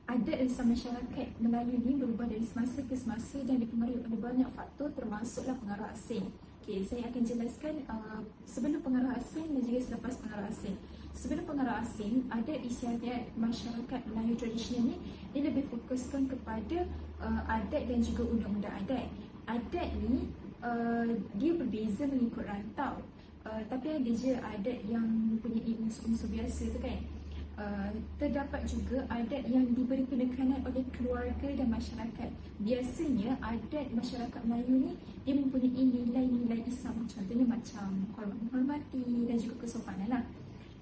Adat lisan masyarakat Melayu ni berubah dari semasa ke semasa dan dipengaruhi oleh banyak faktor termasuklah pengaruh asing. Okey, saya akan jelaskan sebelum pengaruh asing dan juga selepas pengaruh asing. Sebelum pengaruh asing, adat istiadat masyarakat Melayu tradisional ni dia lebih fokuskan kepada adat dan juga undang-undang adat. Adat ni dia berbeza mengikut rantau. Tapi ada je adat yang mempunyai unsur-unsur biasa tu kan. Terdapat juga adat yang diberi penekanan oleh keluarga dan masyarakat. Biasanya adat masyarakat Melayu ni dia mempunyai nilai-nilai Islam, contohnya macam hormat menghormati dan juga kesopanan lah.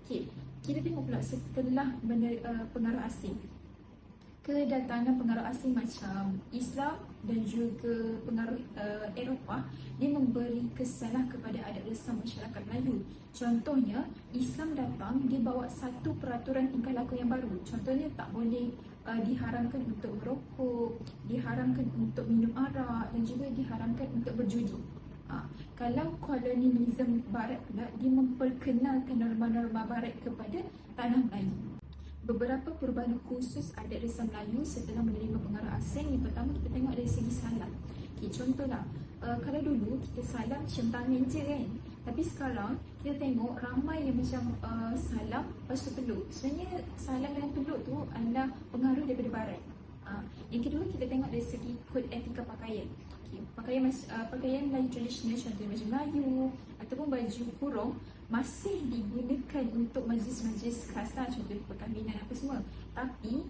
Okay. Kita tengok pula setelah pengaruh asing. Kedatangan pengaruh asing macam Islam dan juga pengaruh Eropah, dia memberi kesanlah kepada adat lisan masyarakat Melayu. Contohnya, Islam datang, dia bawa satu peraturan tingkah laku yang baru. Contohnya, tak boleh diharamkan untuk merokok, diharamkan untuk minum arak dan juga diharamkan untuk berjudi. Kalau kolonialisme barat pula, dia memperkenalkan norma-norma barat kepada tanah Melayu. Beberapa perubahan khusus adat lisan Melayu setelah menerima pengaruh asing. Yang pertama, kita tengok dari segi salam. Okay, contohlah, kalau dulu kita salam cium tangan je kan. Tapi sekarang kita tengok ramai yang macam salam lepas tu peluk. Sebenarnya salam dan peluk tu adalah pengaruh daripada barat. Yang kedua, kita tengok dari segi kod etika pakaian. Okay, pakaian Melayu tradisional contohnya baju Melayu ataupun baju kurung masih digunakan untuk majlis-majlis khas lah, contoh perkahwinan apa semua. Tapi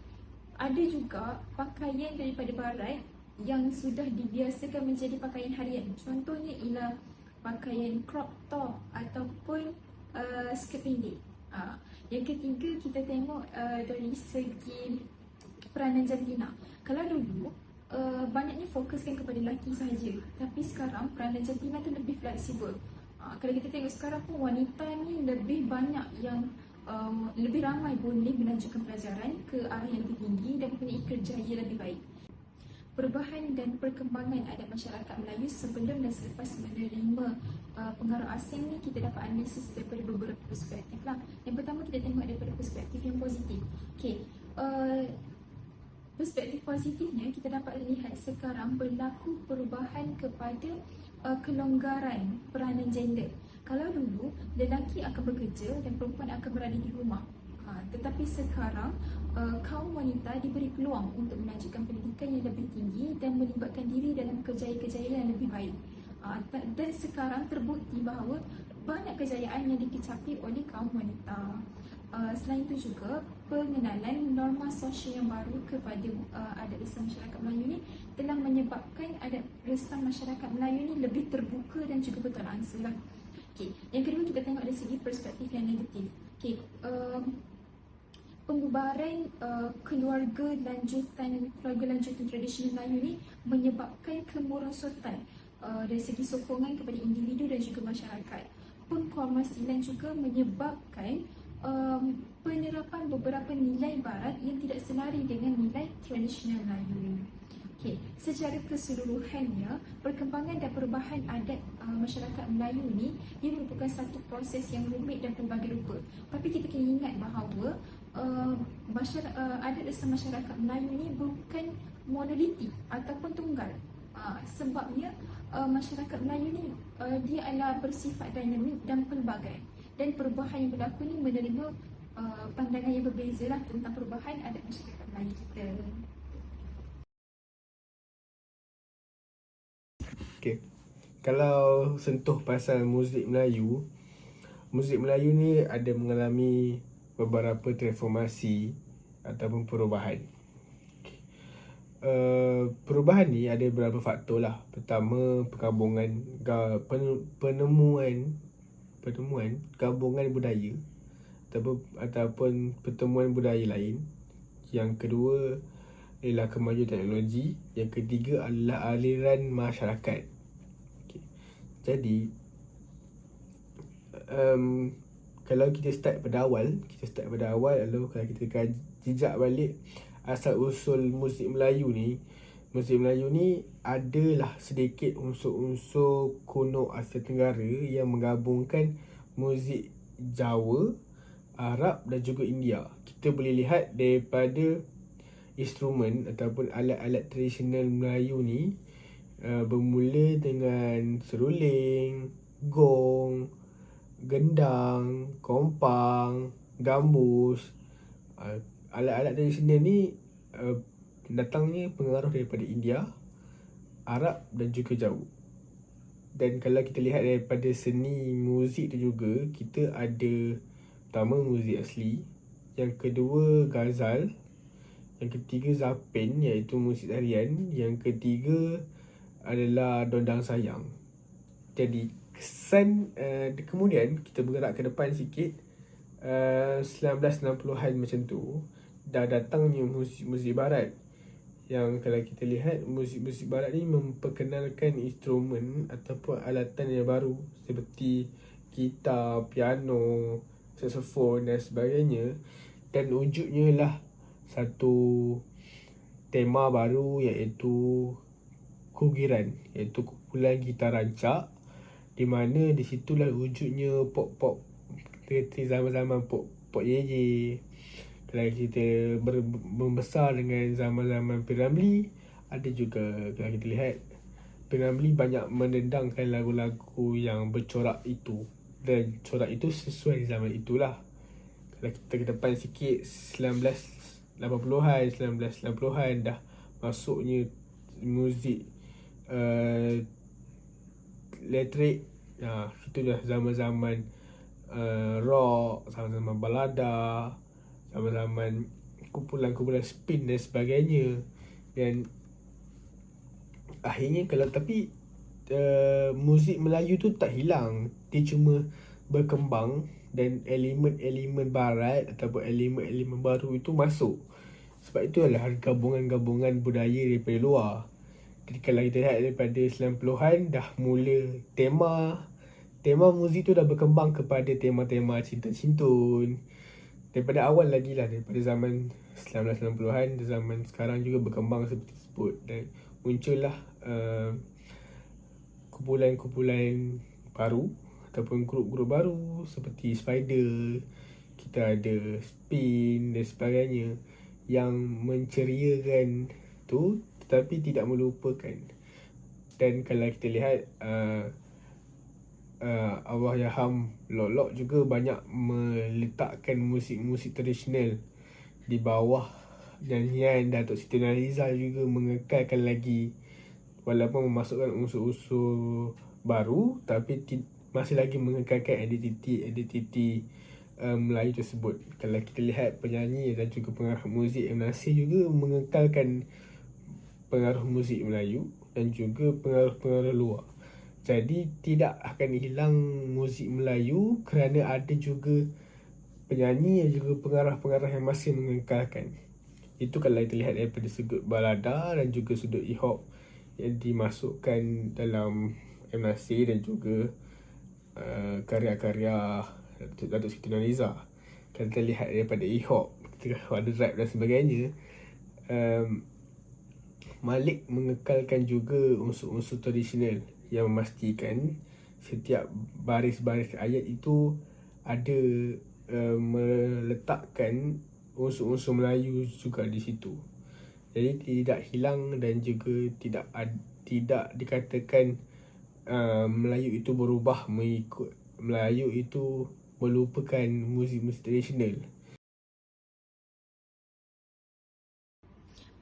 ada juga pakaian daripada barat yang sudah dibiasakan menjadi pakaian harian. Contohnya ialah pakaian crop top ataupun skirt pendek. Yang ketiga, kita tengok dari segi peranan jantina. Kalau dulu banyaknya fokuskan kepada lelaki sahaja, tapi sekarang peranan jantina tu lebih fleksibel. Kalau kita tengok sekarang pun wanita ni lebih banyak yang lebih ramai boleh melanjutkan pelajaran ke arah yang lebih tinggi dan mempunyai kerjaya lebih baik. Perubahan dan perkembangan adat masyarakat Melayu sebelum dan selepas menerima pengaruh asing ni kita dapat analisis daripada beberapa perspektif lah. Yang pertama, kita tengok daripada perspektif yang positif. Okay, perspektif positifnya kita dapat lihat sekarang berlaku perubahan kepada kelonggaran peranan gender. Kalau dulu lelaki akan bekerja dan perempuan akan berada di rumah, tetapi sekarang kaum wanita diberi peluang untuk melanjutkan pendidikan yang lebih tinggi dan melibatkan diri dalam kejayaan-kejayaan yang lebih baik. Dan sekarang terbukti bahawa banyak kejayaan yang dikecapi oleh kaum wanita. Selain itu juga, pengenalan norma sosial yang baru kepada adat lisan masyarakat Melayu ni telah menyebabkan adat lisan masyarakat Melayu ni lebih terbuka dan juga bertoleransi lah. Okay. Yang kedua, kita tengok dari segi perspektif yang negatif. Okay. Pembubaran keluarga lanjutan tradisional Melayu ni menyebabkan kemerosotan dari segi sokongan kepada individu dan juga masyarakat. Penguasaan juga menyebabkan penerapan beberapa nilai barat yang tidak selari dengan nilai tradisional Melayu. Okay. Secara keseluruhannya, perkembangan dan perubahan adat masyarakat Melayu ni ia merupakan satu proses yang rumit dan pelbagai rupa. Tapi kita kena ingat bahawa adat lisan masyarakat Melayu ni bukan monolitik ataupun tunggal. Sebabnya masyarakat Melayu ni dia adalah bersifat dinamik dan pelbagai. Dan perubahan yang berlaku ni menerima pandangan yang berbeza lah tentang perubahan adat masyarakat Melayu kita. Okay. Kalau sentuh pasal muzik Melayu ni ada mengalami beberapa transformasi ataupun perubahan. Okay. Perubahan ni ada beberapa faktor lah. Pertama, penemuan gabungan budaya ataupun pertemuan budaya lain. Yang kedua ialah kemajuan teknologi. Yang ketiga adalah aliran masyarakat. Okay. Jadi kalau kita start pada awal lalu kalau kita jejak balik asal usul muzik Melayu ni adalah sedikit unsur-unsur kuno Asia Tenggara yang menggabungkan muzik Jawa, Arab dan juga India. Kita boleh lihat daripada instrumen ataupun alat-alat tradisional Melayu ni bermula dengan seruling, gong, gendang, kompang, gambus. Alat-alat tradisional ni datangnya pengaruh daripada India, Arab dan juga Jawa. Dan kalau kita lihat daripada seni muzik tu juga, kita ada pertama muzik asli, yang kedua ghazal, yang ketiga zapen iaitu muzik tarian, yang ketiga adalah dondang sayang. Jadi kesan kemudian kita bergerak ke depan sikit, 1960-an macam tu dah datangnya muzik barat, yang kalau kita lihat muzik barat ni memperkenalkan instrumen ataupun alatan yang baru seperti gitar, piano, saxophone dan sebagainya, dan wujudnya lah satu tema baru iaitu kugiran, iaitu kumpulan gitar rancak, di mana di situlah wujudnya pop seperti zaman-zaman pop Ye. Kalau kita membesar dengan zaman-zaman P. Ramlee, ada juga kalau kita lihat P. Ramlee banyak mendendangkan lagu-lagu yang bercorak itu, dan corak itu sesuai zaman itulah. Kalau kita ke depan sikit, 1980-an, 1990-an dah masuknya muzik elektrik. Itu dah zaman-zaman rock, zaman-zaman balada, zaman-zaman kumpulan-kumpulan spin dan sebagainya. Dan akhirnya muzik Melayu tu tak hilang, dia cuma berkembang dan elemen-elemen barat ataupun elemen-elemen baru itu masuk. Sebab itu adalah gabungan-gabungan budaya daripada luar. Jadi kalau kita lihat daripada 90-an dah mula tema muzik tu dah berkembang kepada tema-tema cinta-cintun. Daripada awal lagi lah, daripada zaman 1990-an, zaman sekarang juga berkembang seperti tersebut. Dan muncullah kumpulan-kumpulan baru ataupun grup-grup baru seperti Spider, kita ada Spin dan sebagainya, yang menceriakan tu tetapi tidak melupakan. Dan kalau kita lihat Allahyarham Lok Lok juga banyak meletakkan musik-musik tradisional di bawah nyanyian Datuk Siti Nurhaliza, juga mengekalkan lagi walaupun memasukkan unsur-unsur baru, tapi masih lagi mengekalkan identiti Melayu tersebut. Kalau kita lihat penyanyi dan juga pengarah muzik M. Nasir juga mengekalkan pengaruh muzik Melayu dan juga pengaruh-pengaruh luar. Jadi tidak akan hilang muzik Melayu kerana ada juga penyanyi dan juga pengarah-pengarah yang masih mengekalkan. Itu kalau kita lihat daripada sudut balada dan juga sudut hip-hop yang dimasukkan dalam M. Nasir dan juga karya-karya Datuk Siti Nurhaliza. Kalau kita lihat daripada hip-hop, kita ada rap dan sebagainya, Malik mengekalkan juga unsur-unsur tradisional yang memastikan setiap baris-baris ayat itu ada meletakkan unsur-unsur Melayu juga di situ. Jadi tidak hilang dan juga tidak dikatakan Melayu itu berubah mengikut, Melayu itu melupakan muzik-muzik tradisional.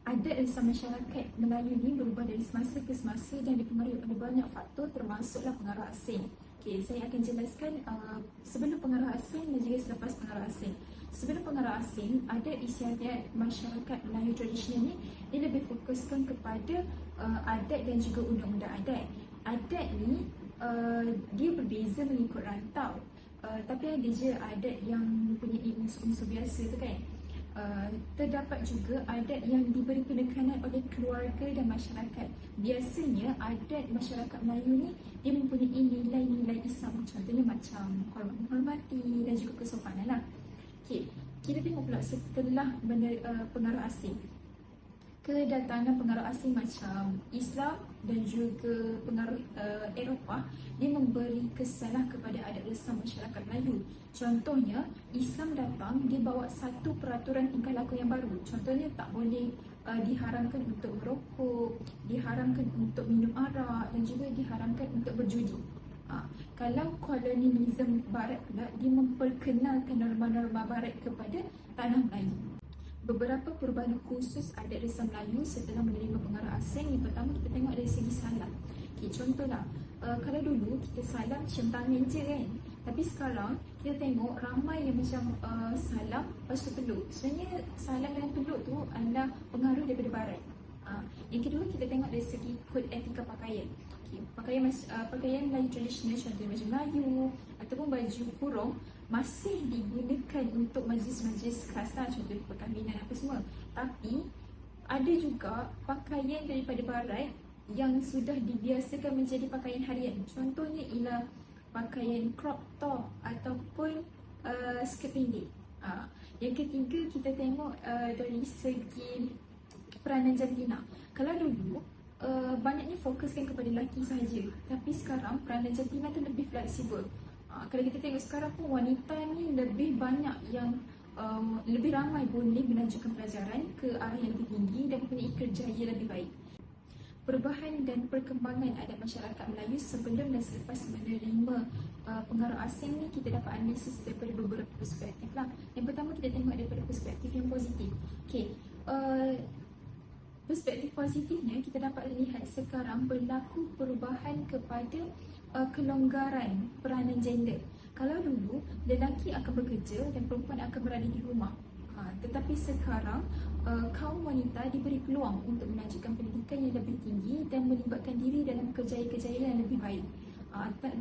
Adat dan masyarakat Melayu ni berubah dari semasa ke semasa dan dipengaruhi oleh banyak faktor, termasuklah pengaruh asing. Saya akan jelaskan sebelum pengaruh asing dan juga selepas pengaruh asing. Sebelum pengaruh asing, adat istiadat masyarakat Melayu tradisional ni dia lebih fokuskan kepada adat dan juga undang-undang adat. Adat ni dia berbeza mengikut rantau, tapi ada je adat yang mempunyai unsur-unsur biasa tu kan. Terdapat juga adat yang diberi penekanan oleh keluarga dan masyarakat. Biasanya adat masyarakat Melayu ni dia mempunyai nilai-nilai Islam, contohnya macam hormat menghormati dan juga kesopanan lah. Kita tengok pula setelah pengaruh asing. kedatangan pengaruh asing macam Islam dan juga pengaruh Eropah, dia memberi kesanlah kepada adat resam masyarakat Melayu. Contohnya, Islam datang, dia bawa satu peraturan tingkah laku yang baru. Contohnya, tak boleh diharamkan untuk merokok, diharamkan untuk minum arak dan juga diharamkan untuk berjudi. Kalau kolonialisme barat pula, dia memperkenalkan norma-norma barat kepada tanah Melayu. Beberapa perubahan khusus adat resam Melayu setelah menerima pengaruh asing. Yang pertama, kita tengok dari segi salam. Contohlah, kalau dulu kita salam cium tangan je kan, tapi sekarang kita tengok ramai yang macam salam lepas tu peluk. Sebenarnya salam dan peluk tu adalah pengaruh daripada barat. Yang kedua, kita tengok dari segi kod etika pakaian. Pakaian Melayu tradisional, contohnya baju Melayu ataupun baju kurung, masih digunakan untuk majlis-majlis khas lah, contoh perkahwinan apa semua. Tapi ada juga pakaian daripada barat yang sudah dibiasakan menjadi pakaian harian. Contohnya ialah pakaian crop top ataupun skirt pendek. Yang ketiga, kita tengok dari segi peranan jantina. Kalau dulu banyaknya fokuskan kepada lelaki sahaja, tapi sekarang peranan jantina tu lebih fleksibel. Kalau kita tengok sekarang pun, wanita ni lebih banyak yang lebih ramai boleh melanjutkan pelajaran ke arah yang lebih tinggi dan mempunyai kerjaya lebih baik. Perubahan dan perkembangan adat masyarakat Melayu sebelum dan selepas menerima pengaruh asing ni, kita dapat analisis daripada beberapa perspektif lah. Yang pertama, kita tengok daripada perspektif yang positif. Perspektif positifnya, kita dapat lihat sekarang berlaku perubahan kepada kelonggaran peranan gender. Kalau dulu, lelaki akan bekerja dan perempuan akan berada di rumah. Tetapi sekarang, kaum wanita diberi peluang untuk melanjutkan pendidikan yang lebih tinggi dan melibatkan diri dalam kejayaan-kejayaan yang lebih baik.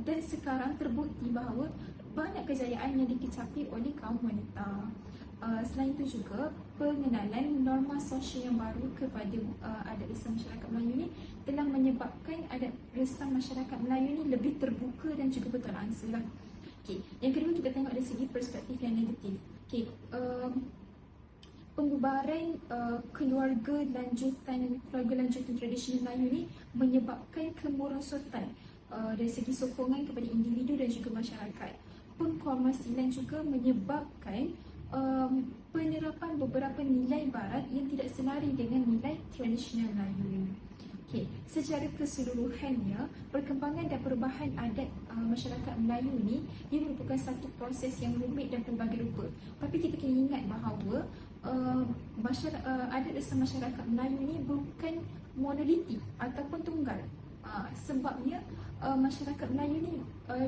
Dan sekarang terbukti bahawa banyak kejayaan yang dikecapi oleh kaum wanita. Selain itu juga, pengenalan norma sosial yang baru kepada adat resam masyarakat Melayu ni telah menyebabkan adat resam masyarakat Melayu ni lebih terbuka dan juga bertoleransi lah. Yang kedua, kita tengok dari segi perspektif yang negatif. Pembubaran keluarga lanjutan tradisional Melayu ni menyebabkan kemerosotan dari segi sokongan kepada individu dan juga masyarakat. Pengkomersilan juga menyebabkan penerapan beberapa nilai barat yang tidak selari dengan nilai tradisional Melayu. Secara keseluruhannya, perkembangan dan perubahan adat masyarakat Melayu ni, dia merupakan satu proses yang rumit dan pelbagai rupa. Tapi kita kena ingat bahawa adat resam masyarakat Melayu ni bukan monolitik ataupun tunggal. Sebabnya masyarakat Melayu ni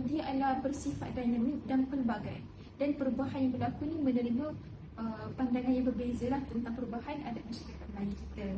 dia adalah bersifat dinamik dan pelbagai. Dan perubahan yang berlaku ni menerima pandangan yang berbeza lah tentang perubahan adat masyarakat Melayu kita.